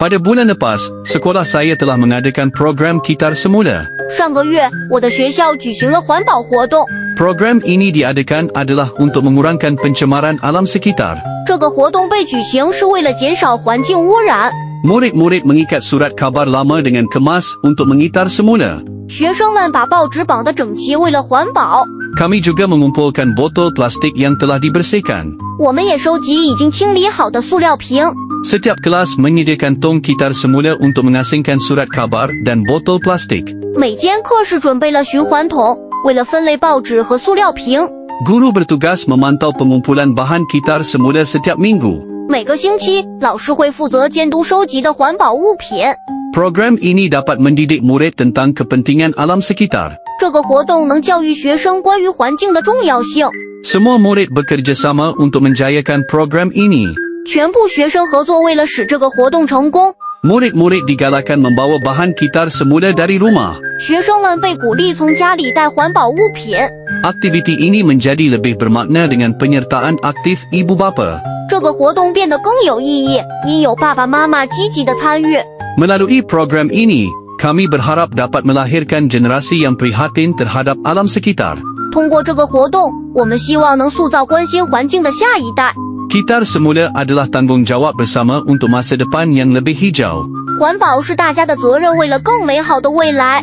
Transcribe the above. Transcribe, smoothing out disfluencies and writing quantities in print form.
Pada bulan lepas, sekolah saya telah mengadakan program Kitar Semula. 上个月，我的学校举行了环保活动。 Program ini diadakan adalah untuk mengurangkan pencemaran alam sekitar. 这个活动被举行是为了减少环境污染。 Murid-murid mengikat surat khabar lama dengan kemas untuk mengitar semula. 学生们把报纸绑得整齐，为了环保。 Kami juga mengumpulkan botol plastik yang telah dibersihkan. 我们也收集已经清理好的塑料瓶。 Setiap kelas menyediakan tong kitar semula untuk mengasingkan surat khabar dan botol plastik. 每间课室准备了循环桶，为了分类报纸和塑料瓶。 Guru bertugas memantau pengumpulan bahan kitar semula setiap minggu. 每个星期，老师会负责监督收集的环保物品。 Program ini dapat mendidik murid tentang kepentingan alam sekitar. 这个活动能教育学生关于环境的重要性。 Semua murid bekerjasama untuk menjayakan program ini. 全部学生合作，为了使这个活动成功。 Murid-murid digalakkan membawa bahan kitar semula dari rumah. 学生们被鼓励从家里带环保物品。 Aktiviti ini menjadi lebih bermakna dengan penyertaan aktif ibu bapa. 这个活动变得更有意义，因有爸爸妈妈积极的参与。 Melalui program ini, kami berharap dapat melahirkan generasi yang prihatin terhadap alam sekitar. 通过这个活动，我们希望能塑造关心环境的下一代。 Kitar semula adalah tanggungjawab bersama untuk masa depan yang lebih hijau. 环保是大家的责任，为了更美好的未来。